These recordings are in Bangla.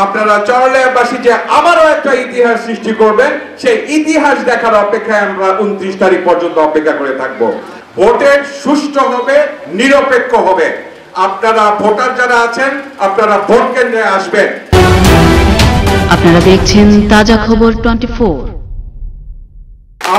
আপনারা চরলেয়াবাসী যে আবারও একটা ইতিহাস সৃষ্টি করবেন, সেই ইতিহাস দেখার অপেক্ষায় আমরা 29 তারিখ পর্যন্ত অপেক্ষা করে থাকব। ভোটের সুষ্ঠু হবে, নিরপেক্ষ হবে। আপনারা ভোটার যারা আছেন, আপনারা ভোট কেন্দ্রে আসবেন। আপনারা দেখছেন তাজা খবর 24।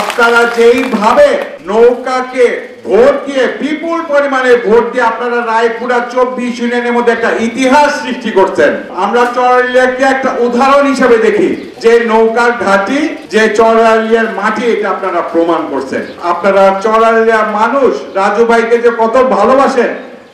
আপনারা যেইভাবে নৌকাকে ভোট দিয়ে, বিপুল পরিমাণে ভোট দিয়ে আপনারা রায়পুরা 24 ইউনিয়নের মধ্যে একটা ইতিহাস সৃষ্টি করছেন। আমরা চরলিয়াকে একটা উদাহরণ হিসেবে দেখি যে নৌকার ঘাটি, যে চরলিয়ার মাটি, এটা আপনারা প্রমাণ করছেন। আপনারা চরলিয়ার মানুষ রাজু ভাইকে যে কত ভালোবাসেন,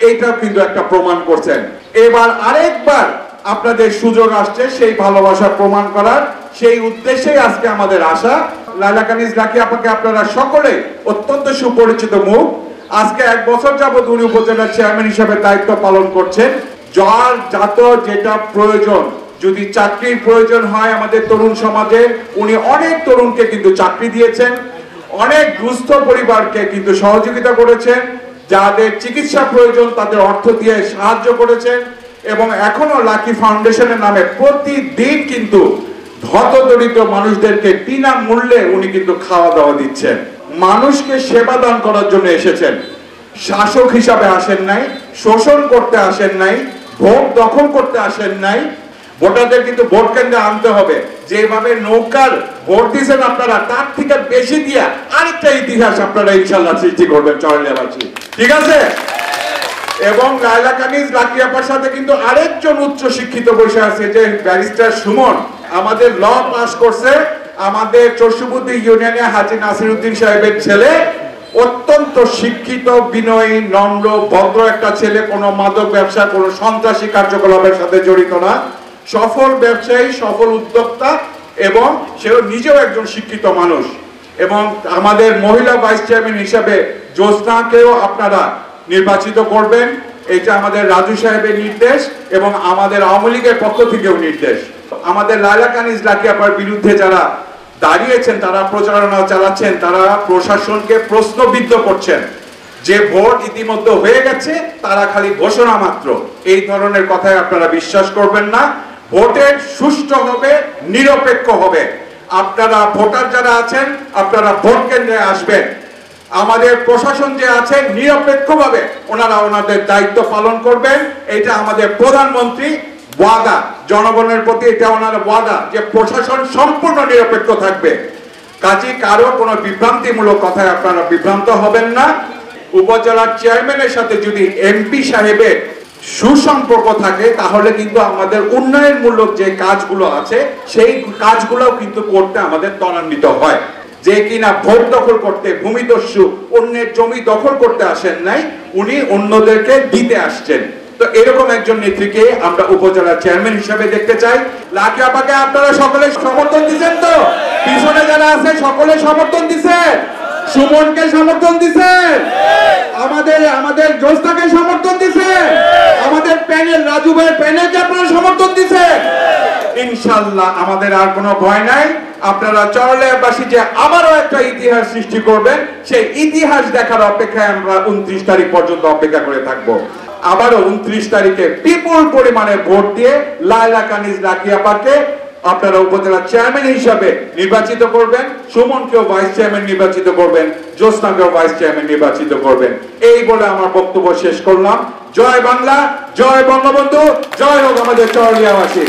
এইটাও কিন্তু একটা প্রমাণ করছেন। এবার আরেকবার আপনাদের সুযোগ আসছে সেই ভালোবাসা প্রমাণ করার। সেই উদ্দেশ্যেই আজকে আমাদের আশা। লায়লা কানিজ লাকি আপাকে আপনারা সকলে অত্যন্ত সুপরিচিত মুখ। আজকে 1 বছর যাবত উনি উপজেলার চেয়ারম্যান হিসেবে দায়িত্ব পালন করছেন। যার যত যেটা প্রয়োজন, যদি চাকরির প্রয়োজন হয় আমাদের তরুণ সমাজে, উনি অনেক তরুণকে কিন্তু চাকরি দিয়েছেন, অনেক দুস্থ পরিবারকে কিন্তু সহযোগিতা করেছেন, যাদের চিকিৎসা প্রয়োজন তাদের অর্থ দিয়ে সাহায্য করেছেন, এবং এখনো লাকি ফাউন্ডেশনের নামে প্রতিদিন কিন্তু হতদরিদ্র মানুষদেরকে বিনামূল্যে উনি কিন্তু খাওয়া দাওয়া দিচ্ছেন। মানুষকে সেবা দান করার জন্য এসেছেন, শাসক হিসাবে আসেন নাই, শোষণ করতে আসেন নাই, ভোট দখল করতে আসেন নাই। ভোটারদের কিন্তু ভোট কেন্দ্রে আনতে হবে। যেভাবে নৌকার ভোট দিয়েছেন আপনারা, তার থেকে বেশি দিয়া আরেকটা ইতিহাস আপনারা ইনশাল্লাহ সৃষ্টি করবেন চরলিয়াবাসী, ঠিক আছে? এবং লায়লা কানিজ লাকি আপার সাথে কিন্তু আরেকজন উচ্চ শিক্ষিত বসে আছে, যে ব্যারিস্টার সুমন, আমাদের ল পাস করছে, আমাদের চরসুবুদ্দি ইউনিয়নে হাজী নাসির উদ্দিন সাহেবের ছেলে। অত্যন্ত শিক্ষিত, বিনয়ী, নম্র, ভদ্র একটা ছেলে। কোনো মাদক ব্যবসা, কোনো সন্ত্রাসী কার্যকলাপের সাথে জড়িত না। সফল ব্যবসায়ী, সফল উদ্যোক্তা, এবং সেও নিজেও একজন শিক্ষিত মানুষ। এবং আমাদের মহিলা ভাইস চেয়ারম্যান হিসাবে জ্যোৎস্নাকেও আপনারা নির্বাচিত করবেন। এটা আমাদের রাজু সাহেবের নির্দেশ এবং আমাদের আওয়ামী লীগের পক্ষ থেকেও নির্দেশ। আমাদের লায়লা কানিজ লাকি আপার বিরুদ্ধে যারা দাঁড়িয়েছেন, তারা প্রচারণা চালাচ্ছেন, তারা প্রশাসনকে প্রশ্নবিদ্ধ করছেন যে ভোট ইতিমধ্যে হয়ে গেছে, তারা খালি ঘোষণা মাত্র। এই ধরনের কথায় আপনারা বিশ্বাস করবেন না। ভোটের সুষ্ঠু হবে, নিরপেক্ষ হবে। আপনারা ভোটার যারা আছেন, আপনারা ভোট কেন্দ্রে আসবেন। আমাদের প্রশাসন যে আছে, নিরপেক্ষভাবে ওনারা ওনাদের দায়িত্ব পালন করবেন। এটা আমাদের প্রধানমন্ত্রী ওয়াদা, জনগণের প্রতি এটা ওনার ওয়াদা যে প্রশাসন সম্পূর্ণ নিরপেক্ষ থাকবে। কাজে কারো কোনো বিভ্রান্তিমূলক কথায় আপনারা বিভ্রান্ত হবেন না। উপজেলার চেয়ারম্যানের সাথে যদি এমপি সাহেবের সুসম্পর্ক থাকে, তাহলে কিন্তু আমাদের উন্নয়নমূলক যে কাজগুলো আছে, সেই কাজগুলোও কিন্তু করতে আমাদের ত্বরান্বিত হয়। যে কিনা ভোট দখল করতে, ভূমিদস্যু অন্যের জমি দখল করতে আসেন নাই, উনি অন্যদেরকে দিতে আসছেন। তো এরকম একজন নেত্রীকে আমরা উপজেলার চেয়ারম্যান হিসেবে দেখতে চাই। লাকি আপাকে আপনারা সকলে সমর্থন দিচ্ছেন তো? পিছনে যারা আছে সকলে সমর্থন দিচ্ছেন? সুমনকে সমর্থন দিচ্ছেন? আমাদের জ্যোৎস্নাকে সমর্থন দিচ্ছেন? আমাদের প্যানেল, রাজু ভাইয়ের প্যানেলকে আপনারা সমর্থন দিচ্ছেন? ইনশাআল্লাহ আমাদের আর কোনো ভয় নাই। আপনারা চরলিয়াবাসী যে আবারও একটা ইতিহাস সৃষ্টি করবেন, সেই ইতিহাস দেখার অপেক্ষায় আমরা 29 তারিখ পর্যন্ত অপেক্ষা করে থাকবো। আবারও 29 তারিখে বিপুল পরিমাণে ভোট দিয়ে লায়লা কানিজ লাকি আপাকে আপনারা উপজেলা চেয়ারম্যান হিসাবে নির্বাচিত করবেন, সুমনকেও ভাইস চেয়ারম্যান নির্বাচিত করবেন, জ্যোৎস্নাকেও ভাইস চেয়ারম্যান নির্বাচিত করবেন। এই বলে আমার বক্তব্য শেষ করলাম। জয় বাংলা, জয় বঙ্গবন্ধু, জয় হোক আমাদের চরলিয়াবাসী।